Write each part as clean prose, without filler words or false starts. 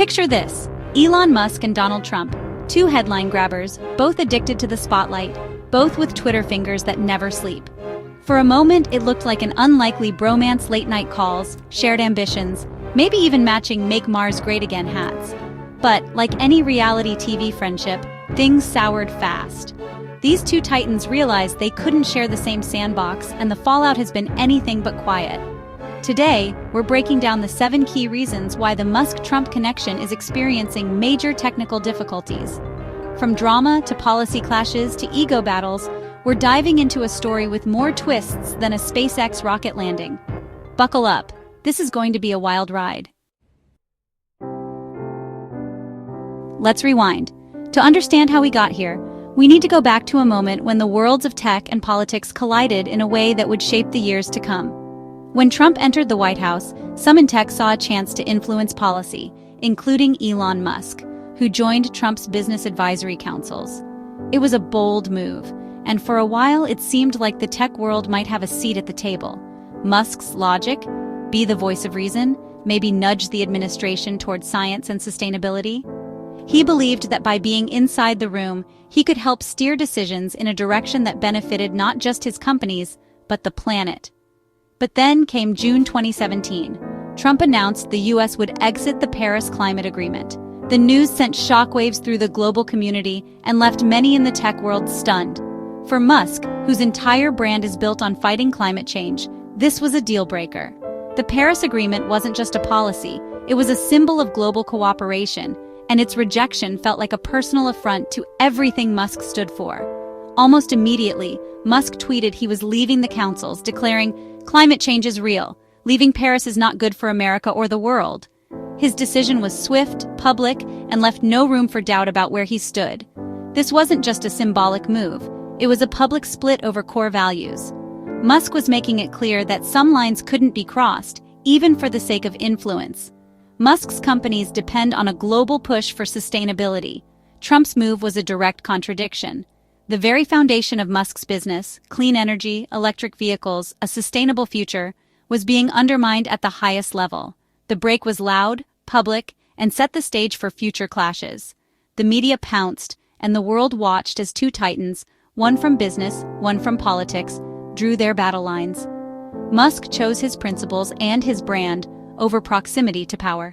Picture this: Elon Musk and Donald Trump, two headline grabbers, both addicted to the spotlight, both with Twitter fingers that never sleep. For a moment, it looked like an unlikely bromance, late-night calls, shared ambitions, maybe even matching Make Mars Great Again hats. But, like any reality TV friendship, things soured fast. These two titans realized they couldn't share the same sandbox, and the fallout has been anything but quiet. Today, we're breaking down the 7 key reasons why the Musk-Trump connection is experiencing major technical difficulties. From drama to policy clashes to ego battles, we're diving into a story with more twists than a SpaceX rocket landing. Buckle up. This is going to be a wild ride. Let's rewind. To understand how we got here, we need to go back to a moment when the worlds of tech and politics collided in a way that would shape the years to come. When Trump entered the White House, some in tech saw a chance to influence policy, including Elon Musk, who joined Trump's business advisory councils. It was a bold move, and for a while it seemed like the tech world might have a seat at the table. Musk's logic, be the voice of reason, maybe nudge the administration toward science and sustainability. He believed that by being inside the room, he could help steer decisions in a direction that benefited not just his companies, but the planet. But then came June 2017. Trump announced the US would exit the Paris Climate Agreement. The news sent shockwaves through the global community and left many in the tech world stunned. For Musk, whose entire brand is built on fighting climate change, this was a deal-breaker. The Paris Agreement wasn't just a policy, it was a symbol of global cooperation, and its rejection felt like a personal affront to everything Musk stood for. Almost immediately, Musk tweeted he was leaving the councils, declaring, "Climate change is real. Leaving Paris is not good for America or the world." His decision was swift, public, and left no room for doubt about where he stood. This wasn't just a symbolic move. It was a public split over core values. Musk was making it clear that some lines couldn't be crossed, even for the sake of influence. Musk's companies depend on a global push for sustainability. Trump's move was a direct contradiction. The very foundation of Musk's business, clean energy, electric vehicles, a sustainable future, was being undermined at the highest level. The break was loud, public, and set the stage for future clashes. The media pounced, and the world watched as two titans, one from business, one from politics, drew their battle lines. Musk chose his principles and his brand over proximity to power.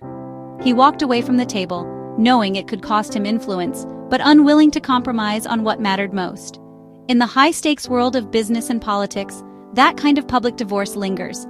He walked away from the table, knowing it could cost him influence, but unwilling to compromise on what mattered most. In the high-stakes world of business and politics, that kind of public divorce lingers.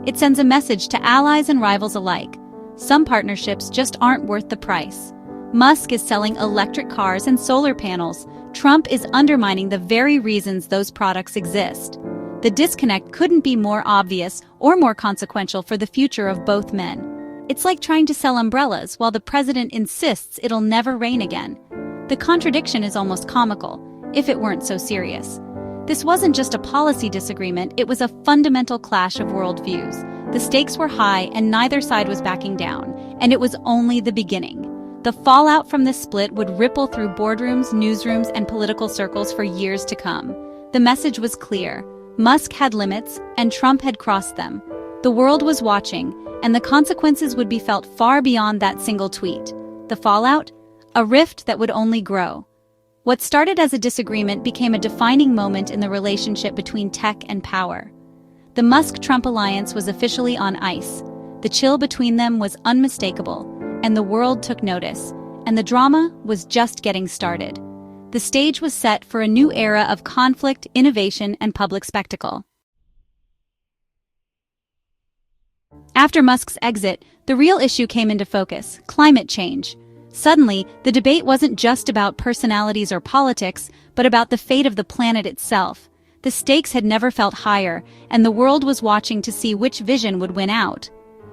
It sends a message to allies and rivals alike. Some partnerships just aren't worth the price. Musk is selling electric cars and solar panels. Trump is undermining the very reasons those products exist. The disconnect couldn't be more obvious or more consequential for the future of both men. It's like trying to sell umbrellas while the president insists it'll never rain again. The contradiction is almost comical, if it weren't so serious. This wasn't just a policy disagreement, it was a fundamental clash of worldviews. The stakes were high and neither side was backing down, and it was only the beginning. The fallout from this split would ripple through boardrooms, newsrooms, and political circles for years to come. The message was clear. Musk had limits, and Trump had crossed them. The world was watching, and the consequences would be felt far beyond that single tweet. The fallout? A rift that would only grow. What started as a disagreement became a defining moment in the relationship between tech and power. The Musk-Trump alliance was officially on ice. The chill between them was unmistakable, and the world took notice, and the drama was just getting started. The stage was set for a new era of conflict, innovation, and public spectacle. After Musk's exit, the real issue came into focus: climate change. Suddenly, the debate wasn't just about personalities or politics, but about the fate of the planet itself. The stakes had never felt higher, and the world was watching to see which vision would win out.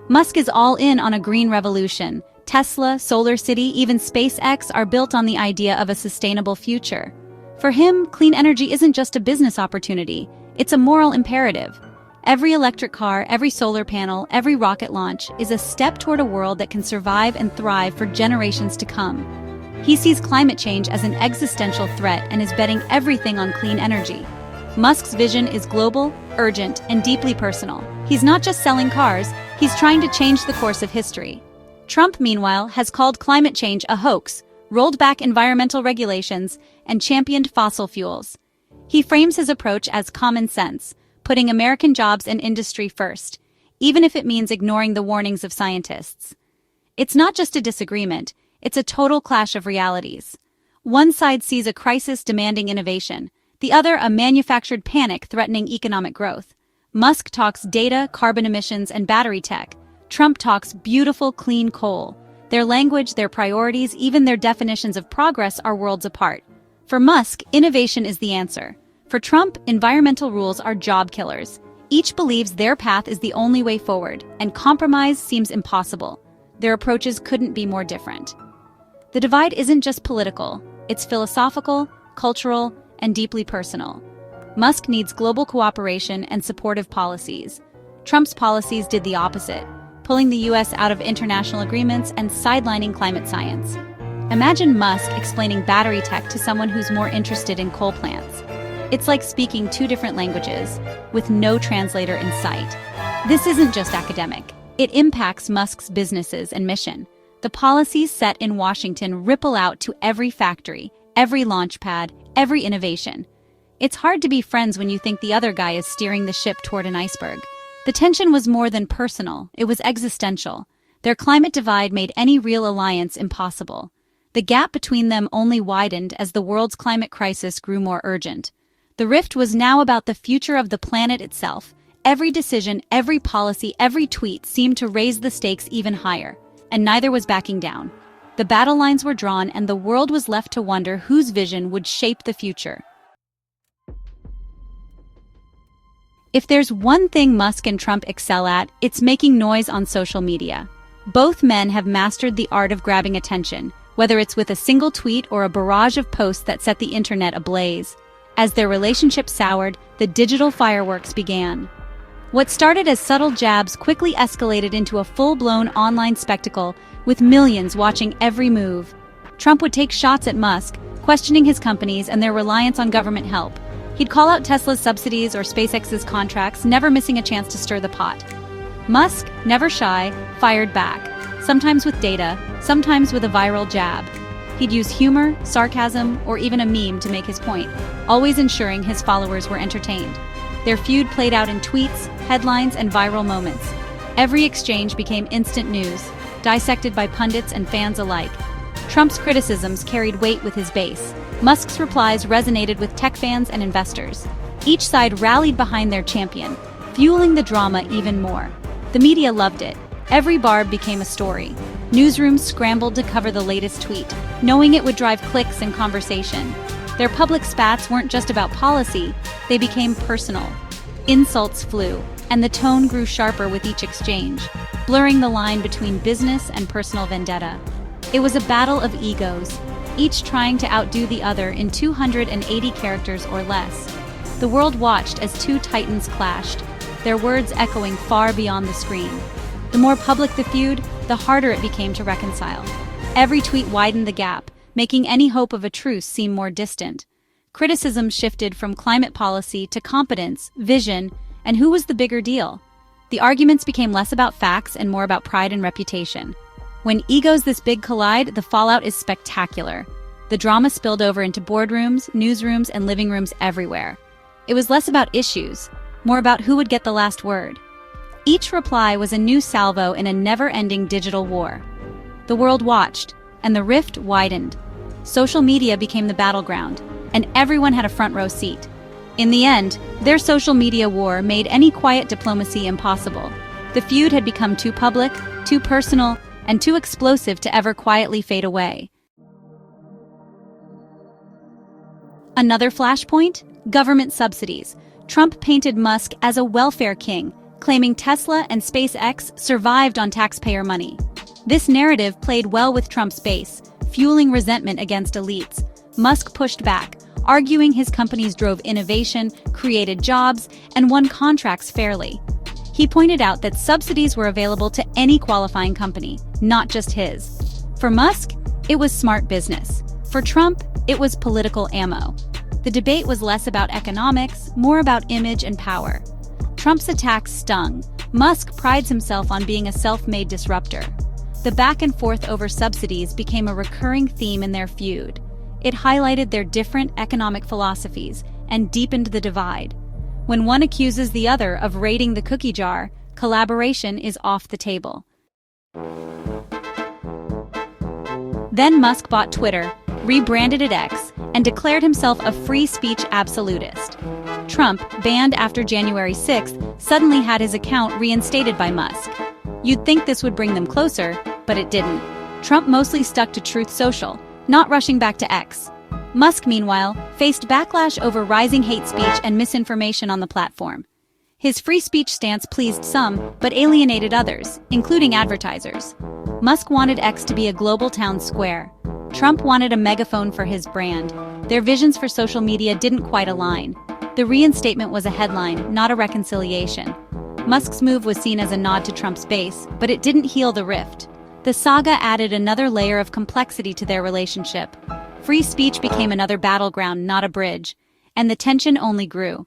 Musk is all in on a green revolution. Tesla, Solar City, even SpaceX are built on the idea of a sustainable future. For him, clean energy isn't just a business opportunity, it's a moral imperative. Every electric car, every solar panel, every rocket launch is a step toward a world that can survive and thrive for generations to come. He sees climate change as an existential threat and is betting everything on clean energy. Musk's vision is global, urgent, and deeply personal. He's not just selling cars, he's trying to change the course of history. Trump, meanwhile, has called climate change a hoax, rolled back environmental regulations, and championed fossil fuels. He frames his approach as common sense, putting American jobs and industry first, even if it means ignoring the warnings of scientists. It's not just a disagreement, it's a total clash of realities. One side sees a crisis demanding innovation, the other a manufactured panic threatening economic growth. Musk talks data, carbon emissions, and battery tech. Trump talks beautiful, clean coal. Their language, their priorities, even their definitions of progress are worlds apart. For Musk, innovation is the answer. For Trump, environmental rules are job killers. Each believes their path is the only way forward, and compromise seems impossible. Their approaches couldn't be more different. The divide isn't just political, it's philosophical, cultural, and deeply personal. Musk needs global cooperation and supportive policies. Trump's policies did the opposite, pulling the US out of international agreements and sidelining climate science. Imagine Musk explaining battery tech to someone who's more interested in coal plants. It's like speaking two different languages, with no translator in sight. This isn't just academic. It impacts Musk's businesses and mission. The policies set in Washington ripple out to every factory, every launch pad, every innovation. It's hard to be friends when you think the other guy is steering the ship toward an iceberg. The tension was more than personal, it was existential. Their climate divide made any real alliance impossible. The gap between them only widened as the world's climate crisis grew more urgent. The rift was now about the future of the planet itself. Every decision, every policy, every tweet seemed to raise the stakes even higher, and neither was backing down. The battle lines were drawn, and the world was left to wonder whose vision would shape the future. If there's one thing Musk and Trump excel at, it's making noise on social media. Both men have mastered the art of grabbing attention, whether it's with a single tweet or a barrage of posts that set the internet ablaze. As their relationship soured, the digital fireworks began. What started as subtle jabs quickly escalated into a full-blown online spectacle, with millions watching every move. Trump would take shots at Musk, questioning his companies and their reliance on government help. He'd call out Tesla's subsidies or SpaceX's contracts, never missing a chance to stir the pot. Musk, never shy, fired back, sometimes with data, sometimes with a viral jab. He'd use humor, sarcasm, or even a meme to make his point, always ensuring his followers were entertained. Their feud played out in tweets, headlines, and viral moments. Every exchange became instant news, dissected by pundits and fans alike. Trump's criticisms carried weight with his base. Musk's replies resonated with tech fans and investors. Each side rallied behind their champion, fueling the drama even more. The media loved it. Every barb became a story. Newsrooms scrambled to cover the latest tweet, knowing it would drive clicks and conversation. Their public spats weren't just about policy, they became personal. Insults flew, and the tone grew sharper with each exchange, blurring the line between business and personal vendetta. It was a battle of egos, each trying to outdo the other in 280 characters or less. The world watched as two titans clashed, their words echoing far beyond the screen. The more public the feud, the harder it became to reconcile. Every tweet widened the gap, making any hope of a truce seem more distant. Criticism shifted from climate policy to competence, vision, and who was the bigger deal. The arguments became less about facts and more about pride and reputation. When egos this big collide, the fallout is spectacular. The drama spilled over into boardrooms, newsrooms, and living rooms everywhere. It was less about issues, more about who would get the last word. Each reply was a new salvo in a never-ending digital war. The world watched, and the rift widened. Social media became the battleground, and everyone had a front-row seat. In the end, their social media war made any quiet diplomacy impossible. The feud had become too public, too personal, and too explosive to ever quietly fade away. Another flashpoint? Government subsidies. Trump painted Musk as a welfare king, claiming Tesla and SpaceX survived on taxpayer money. This narrative played well with Trump's base, fueling resentment against elites. Musk pushed back, arguing his companies drove innovation, created jobs, and won contracts fairly. He pointed out that subsidies were available to any qualifying company, not just his. For Musk, it was smart business. For Trump, it was political ammo. The debate was less about economics, more about image and power. Trump's attacks stung. Musk prides himself on being a self-made disruptor. The back and forth over subsidies became a recurring theme in their feud. It highlighted their different economic philosophies and deepened the divide. When one accuses the other of raiding the cookie jar, collaboration is off the table. Then Musk bought Twitter, rebranded it X, and declared himself a free speech absolutist. Trump, banned after January 6th, suddenly had his account reinstated by Musk. You'd think this would bring them closer, but it didn't. Trump mostly stuck to Truth Social, not rushing back to X. Musk, meanwhile, faced backlash over rising hate speech and misinformation on the platform. His free speech stance pleased some, but alienated others, including advertisers. Musk wanted X to be a global town square. Trump wanted a megaphone for his brand. Their visions for social media didn't quite align. The reinstatement was a headline, not a reconciliation. Musk's move was seen as a nod to Trump's base, but it didn't heal the rift. The saga added another layer of complexity to their relationship. Free speech became another battleground, not a bridge, and the tension only grew.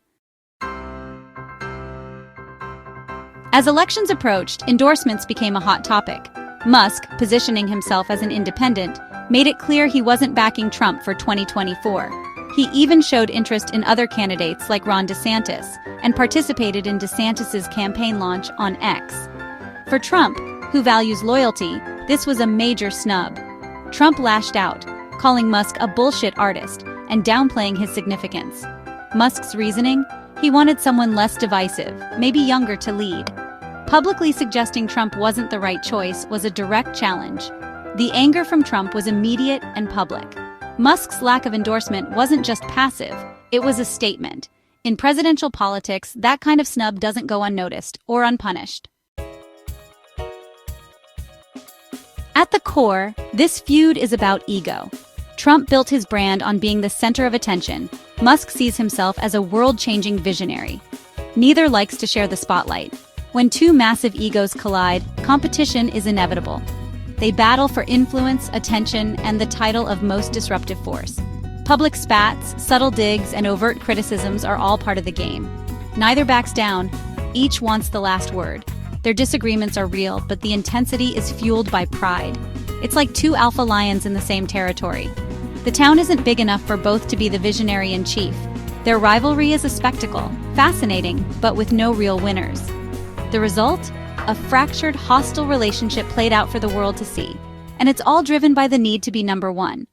As elections approached, endorsements became a hot topic. Musk, positioning himself as an independent, made it clear he wasn't backing Trump for 2024. He even showed interest in other candidates like Ron DeSantis, and participated in DeSantis's campaign launch on X. For Trump, who values loyalty, this was a major snub. Trump lashed out, calling Musk a bullshit artist and downplaying his significance. Musk's reasoning? He wanted someone less divisive, maybe younger, to lead. Publicly suggesting Trump wasn't the right choice was a direct challenge. The anger from Trump was immediate and public. Musk's lack of endorsement wasn't just passive, it was a statement. In presidential politics, that kind of snub doesn't go unnoticed or unpunished. At the core, this feud is about ego. Trump built his brand on being the center of attention. Musk sees himself as a world-changing visionary. Neither likes to share the spotlight. When two massive egos collide, competition is inevitable. They battle for influence, attention, and the title of most disruptive force. Public spats, subtle digs, and overt criticisms are all part of the game. Neither backs down. Each wants the last word. Their disagreements are real, but the intensity is fueled by pride. It's like two alpha lions in the same territory. The town isn't big enough for both to be the visionary in chief. Their rivalry is a spectacle, fascinating, but with no real winners. The result? A fractured, hostile relationship played out for the world to see. And it's all driven by the need to be number one.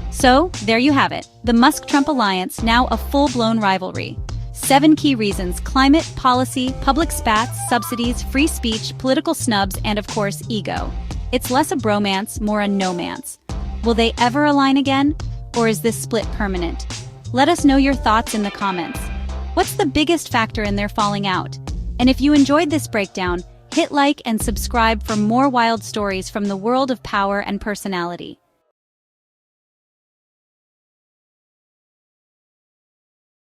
So, there you have it. The Musk-Trump alliance, now a full-blown rivalry. 7 key reasons: climate, policy, public spats, subsidies, free speech, political snubs, and of course, ego. It's less a bromance, more a no-mance. Will they ever align again? Or is this split permanent? Let us know your thoughts in the comments. What's the biggest factor in their falling out? And if you enjoyed this breakdown, hit like and subscribe for more wild stories from the world of power and personality.